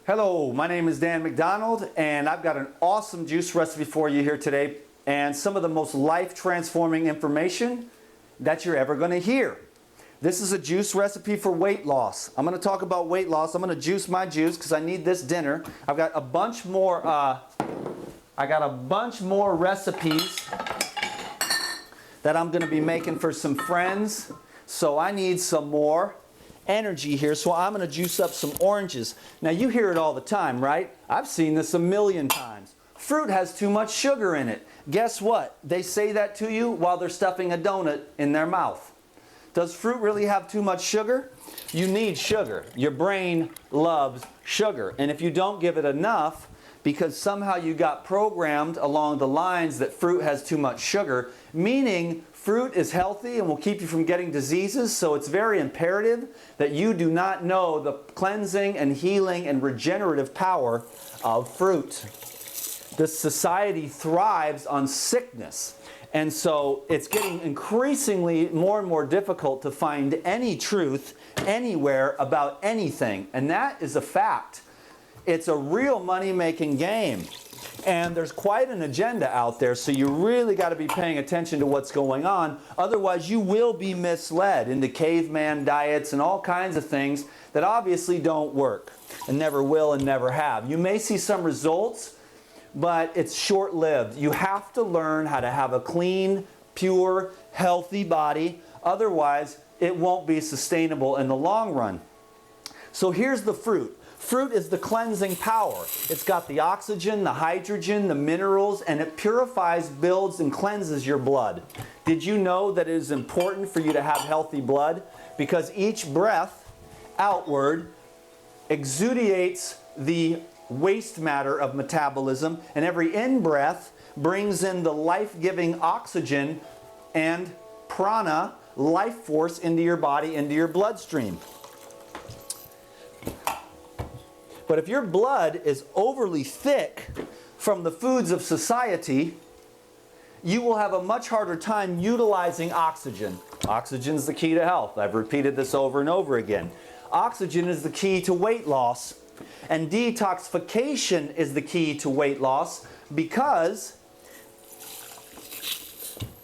Hello, my name is Dan McDonald, and I've got an awesome juice recipe for you here today, and some of the most life-transforming information that you're ever going to hear. This is a juice recipe for weight loss. I'm going to talk about weight loss. I'm going to juice my juice because I need this dinner. I've got a bunch more. Recipes that I'm going to be making for some friends, so I need some more energy here, so I'm going to juice up some oranges. Now you hear it all the time, right? I've seen this a million times. Fruit has too much sugar in it. Guess what? They say that to you while they're stuffing a donut in their mouth. Does fruit really have too much sugar? You need sugar. Your brain loves sugar. And if you don't give it enough, because somehow you got programmed along the lines that fruit has too much sugar, meaning fruit is healthy and will keep you from getting diseases, so it's very imperative that you do not know the cleansing and healing and regenerative power of fruit. This society thrives on sickness, and so it's getting increasingly more and more difficult to find any truth anywhere about anything, and that is a fact. It's a real money-making game. And there's quite an agenda out there, so you really got to be paying attention to what's going on. Otherwise, you will be misled into caveman diets and all kinds of things that obviously don't work and never will and never have. You may see some results, but it's short-lived. You have to learn how to have a clean, pure, healthy body. Otherwise, it won't be sustainable in the long run. So here's the fruit. Fruit is the cleansing power. It's got the oxygen, the hydrogen, the minerals, and it purifies, builds, and cleanses your blood. Did you know that it is important for you to have healthy blood? Because each breath outward exudates the waste matter of metabolism, and every in-breath brings in the life-giving oxygen and prana, life force, into your body, into your bloodstream. But if your blood is overly thick from the foods of society, you will have a much harder time utilizing oxygen. Oxygen is the key to health. I've repeated this over and over again. Oxygen is the key to weight loss, and detoxification is the key to weight loss, because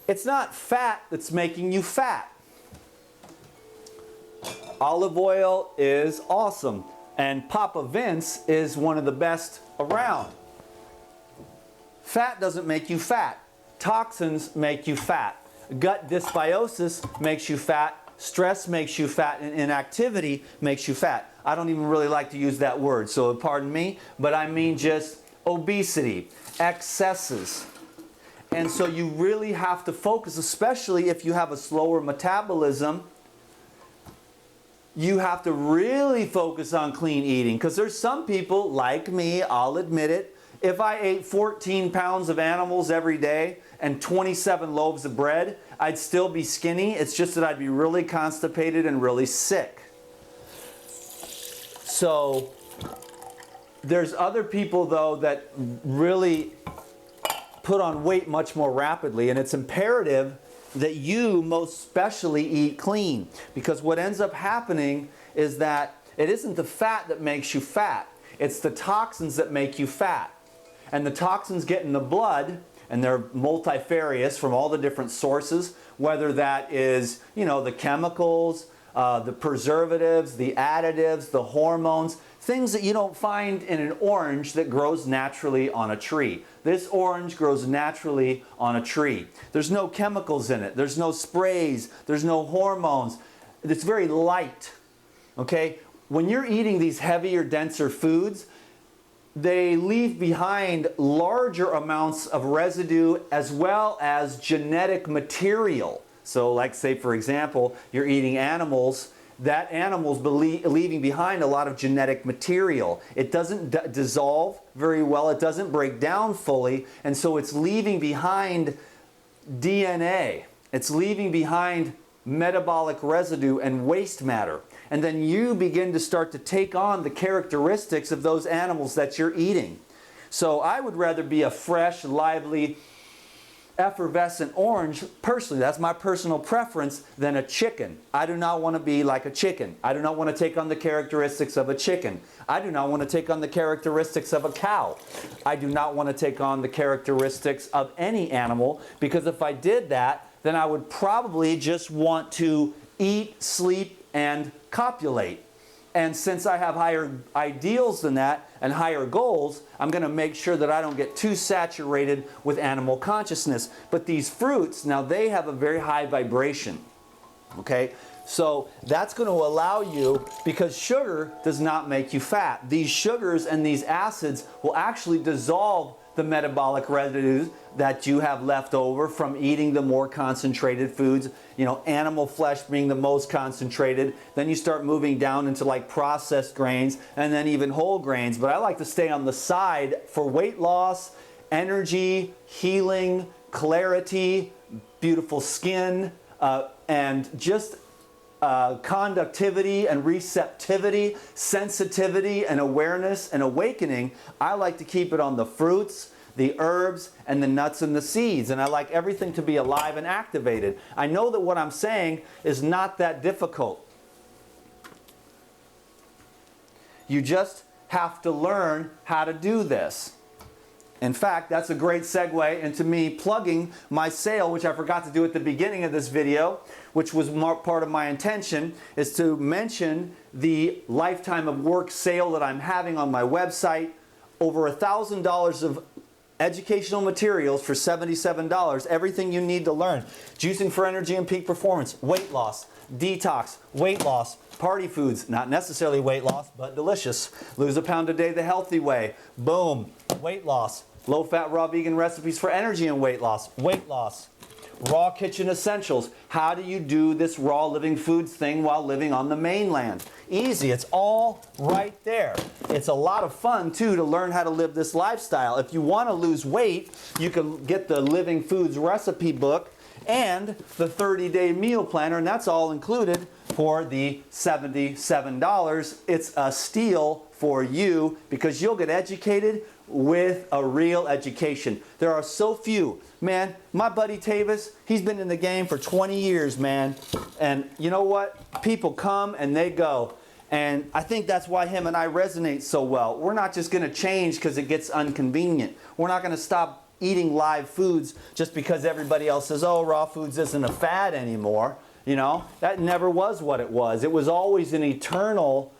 it's not fat that's making you fat. Olive oil is awesome. And Papa Vince is one of the best around. Fat doesn't make you fat. Toxins make you fat. Gut dysbiosis makes you fat. Stress makes you fat. And inactivity makes you fat. I don't even really like to use that word, so pardon me, but I mean just obesity, excesses. And so you really have to focus, especially if you have a slower metabolism. You have to really focus on clean eating, because there's some people, like me, I'll admit it, if I ate 14 pounds of animals every day and 27 loaves of bread, I'd still be skinny. It's just that I'd be really constipated and really sick. So there's other people, though, that really put on weight much more rapidly, and it's imperative that you most especially eat clean, because what ends up happening is that it isn't the fat that makes you fat, it's the toxins that make you fat. And the toxins get in the blood, and they're multifarious from all the different sources, whether that is, the chemicals, the preservatives, the additives, the hormones, things that you don't find in an orange that grows naturally on a tree. This orange grows naturally on a tree. There's no chemicals in it. There's no sprays. There's no hormones. It's very light. Okay? When you're eating these heavier, denser foods, they leave behind larger amounts of residue as well as genetic material. So like, say for example, you're eating animals, that animal's leaving behind a lot of genetic material. It doesn't dissolve very well, it doesn't break down fully, and so it's leaving behind DNA. It's leaving behind metabolic residue and waste matter. And then you begin to start to take on the characteristics of those animals that you're eating. So I would rather be a fresh, lively, effervescent orange, personally, that's my personal preference, than a chicken. I do not want to be like a chicken. I do not want to take on the characteristics of a chicken. I do not want to take on the characteristics of a cow. I do not want to take on the characteristics of any animal, because if I did that, then I would probably just want to eat, sleep, and copulate. And since I have higher ideals than that and higher goals, I'm going to make sure that I don't get too saturated with animal consciousness. But these fruits, now they have a very high vibration. Okay? So that's going to allow you, because sugar does not make you fat. These sugars and these acids will actually dissolve the metabolic residues that you have left over from eating the more concentrated foods, animal flesh being the most concentrated. Then you start moving down into like processed grains and then even whole grains. But I like to stay on the side for weight loss, energy, healing, clarity, beautiful skin, and just conductivity and receptivity, sensitivity and awareness and awakening. I like to keep it on the fruits, the herbs, and the nuts and the seeds. And I like everything to be alive and activated. I know that what I'm saying is not that difficult. You just have to learn how to do this. In fact, that's a great segue into me plugging my sale, which I forgot to do at the beginning of this video, which was part of my intention, is to mention the Lifetime of Work sale that I'm having on my website. Over $1,000 of educational materials for $77. Everything you need to learn. Juicing for energy and peak performance, weight loss, detox, weight loss, party foods, not necessarily weight loss, but delicious. Lose a pound a day the healthy way. Boom. Weight loss. Low-fat, raw vegan recipes for energy and weight loss. Weight loss. Raw kitchen essentials. How do you do this raw living foods thing while living on the mainland? Easy. It's all right there. It's a lot of fun, too, to learn how to live this lifestyle. If you want to lose weight, you can get the Living Foods recipe book and the 30-day meal planner, and that's all included for the $77. It's a steal for you because you'll get educated with a real education. There are so few. Man, my buddy Tavis, he's been in the game for 20 years, man. And you know what? People come and they go. And I think that's why him and I resonate so well. We're not just going to change because it gets inconvenient. We're not going to stop eating live foods just because everybody else says, oh, raw foods isn't a fad anymore. That never was what it was. It was always an eternal,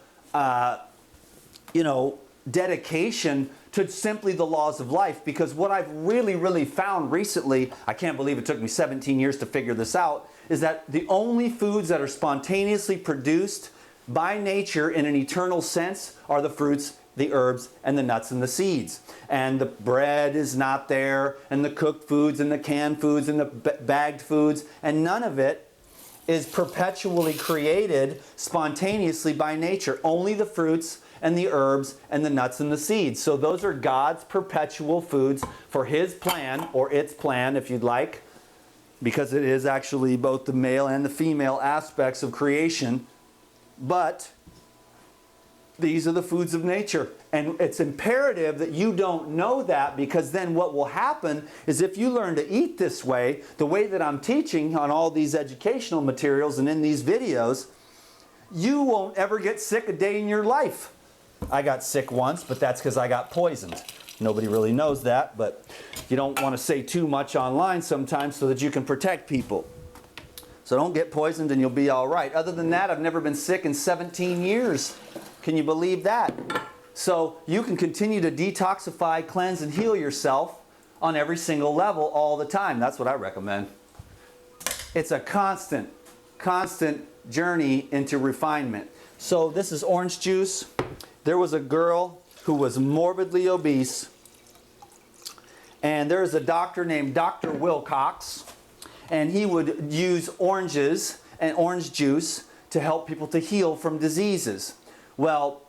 dedication to simply the laws of life. Because what I've really found recently, I can't believe it took me 17 years to figure this out, is that the only foods that are spontaneously produced by nature in an eternal sense are the fruits, the herbs, and the nuts and the seeds. And the bread is not there, and the cooked foods, and the canned foods, and the bagged foods, and none of it is perpetually created spontaneously by nature. Only the fruits and the herbs and the nuts and the seeds. So those are God's perpetual foods for His plan, or its plan if you'd like, because it is actually both the male and the female aspects of creation. But these are the foods of nature. And it's imperative that you don't know that, because then what will happen is if you learn to eat this way, the way that I'm teaching on all these educational materials and in these videos, you won't ever get sick a day in your life. I got sick once, but that's because I got poisoned. Nobody really knows that, but you don't want to say too much online sometimes so that you can protect people. So don't get poisoned and you'll be all right. Other than that, I've never been sick in 17 years. Can you believe that? So you can continue to detoxify, cleanse, and heal yourself on every single level all the time. That's what I recommend. It's a constant journey into refinement. So this is orange juice. There was a girl who was morbidly obese, and there is a doctor named Dr. Wilcox, and he would use oranges and orange juice to help people to heal from diseases. Well,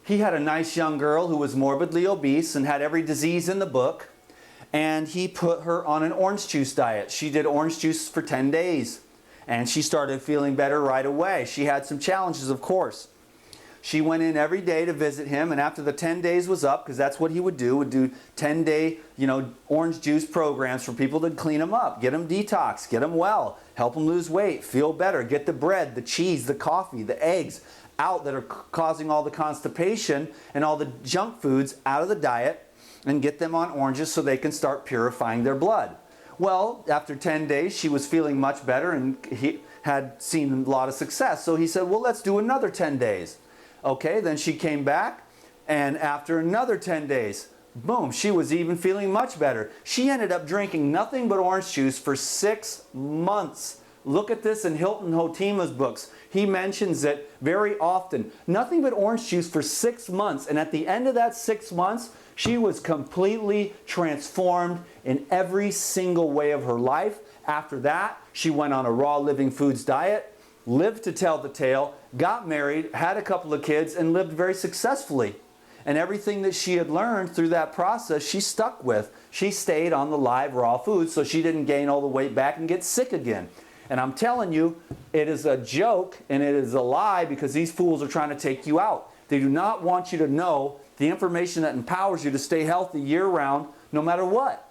he had a nice young girl who was morbidly obese and had every disease in the book, and he put her on an orange juice diet. She did orange juice for 10 days, and she started feeling better right away. She had some challenges, of course. She went in every day to visit him, and after the 10 days was up, because that's what he would do 10-day, orange juice programs for people to clean them up, get them detox, get them well, help them lose weight, feel better, get the bread, the cheese, the coffee, the eggs out that are causing all the constipation and all the junk foods out of the diet, and get them on oranges so they can start purifying their blood. Well, after 10 days, she was feeling much better, and he had seen a lot of success. So he said, well, let's do another 10 days. Okay, then she came back, and after another 10 days, boom, she was even feeling much better. She ended up drinking nothing but orange juice for 6 months. Look at this in Hilton Hotima's books. He mentions it very often. Nothing but orange juice for 6 months, and at the end of that 6 months, she was completely transformed in every single way of her life. After that, she went on a raw living foods diet, lived to tell the tale, got married, had a couple of kids, and lived very successfully. And everything that she had learned through that process, she stuck with. She stayed on the live raw foods so she didn't gain all the weight back and get sick again. And I'm telling you, it is a joke and it is a lie, because these fools are trying to take you out. They do not want you to know the information that empowers you to stay healthy year-round, no matter what.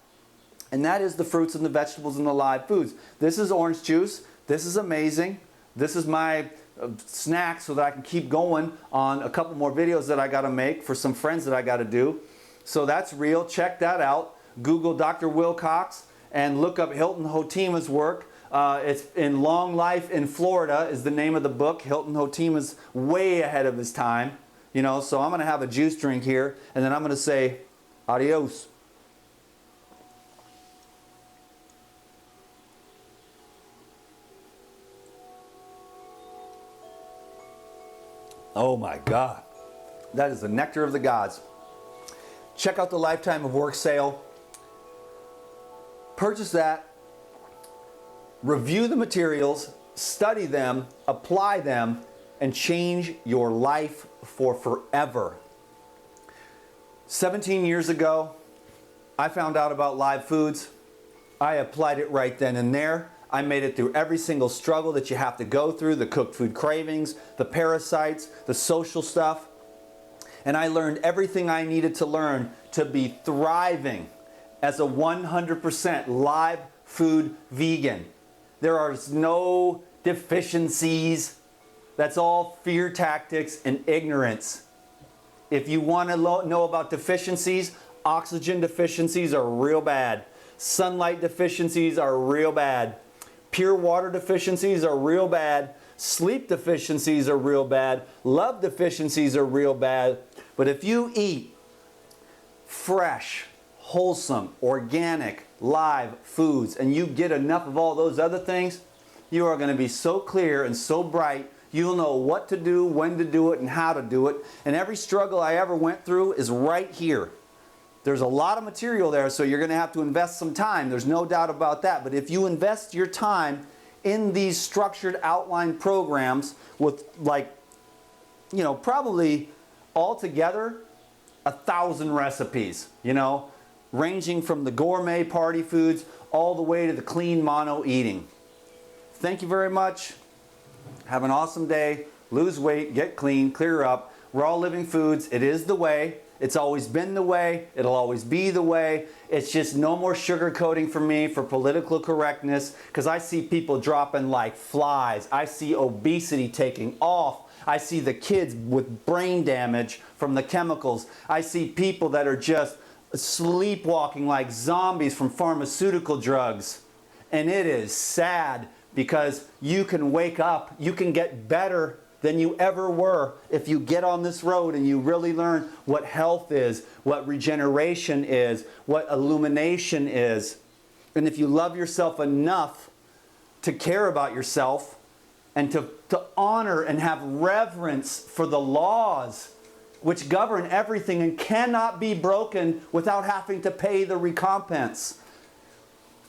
And that is the fruits and the vegetables and the live foods. This is orange juice. This is amazing. This is my snack so that I can keep going on a couple more videos that I got to make for some friends that I got to do. So that's real. Check that out. Google Dr. Wilcox and look up Hilton Hotima's work. It's in Long Life in Florida is the name of the book. Hilton Hotima's way ahead of his time. So I'm going to have a juice drink here, and then I'm going to say adios. Oh my God. That is the nectar of the gods. Check out the Lifetime of Work sale. Purchase that. Review the materials, study them, apply them, and change your life for forever. 17 years ago, I found out about live foods. I applied it right then and there. I made it through every single struggle that you have to go through, the cooked food cravings, the parasites, the social stuff. And I learned everything I needed to learn to be thriving as a 100% live food vegan. There are no deficiencies. That's all fear tactics and ignorance. If you want to know about deficiencies, oxygen deficiencies are real bad. Sunlight deficiencies are real bad. Pure water deficiencies are real bad. Sleep deficiencies are real bad. Love deficiencies are real bad. But if you eat fresh, wholesome, organic, live foods, and you get enough of all those other things, you are going to be so clear and so bright. You'll know what to do, when to do it, and how to do it. And every struggle I ever went through is right here. There's a lot of material there, so you're going to have to invest some time. There's no doubt about that. But if you invest your time in these structured outline programs with probably altogether 1,000 recipes, ranging from the gourmet party foods all the way to the clean mono eating. Thank you very much. Have an awesome day. Lose weight, get clean, clear up. Raw living foods, it is the way. It's always been the way. It'll always be the way. It's just no more sugarcoating for me for political correctness, because I see people dropping like flies. I see obesity taking off. I see the kids with brain damage from the chemicals. I see people that are just sleepwalking like zombies from pharmaceutical drugs. And it is sad, because you can wake up, you can get better than you ever were if you get on this road and you really learn what health is, what regeneration is, what illumination is. And if you love yourself enough to care about yourself and to honor and have reverence for the laws which govern everything and cannot be broken without having to pay the recompense.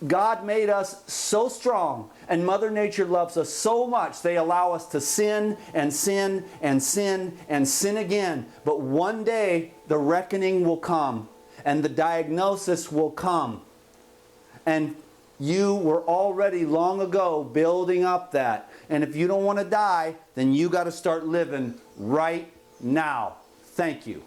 God made us so strong, and Mother Nature loves us so much, they allow us to sin and sin and sin and sin again. But one day, the reckoning will come, and the diagnosis will come. And you were already long ago building up that. And if you don't want to die, then you got to start living right now. Thank you.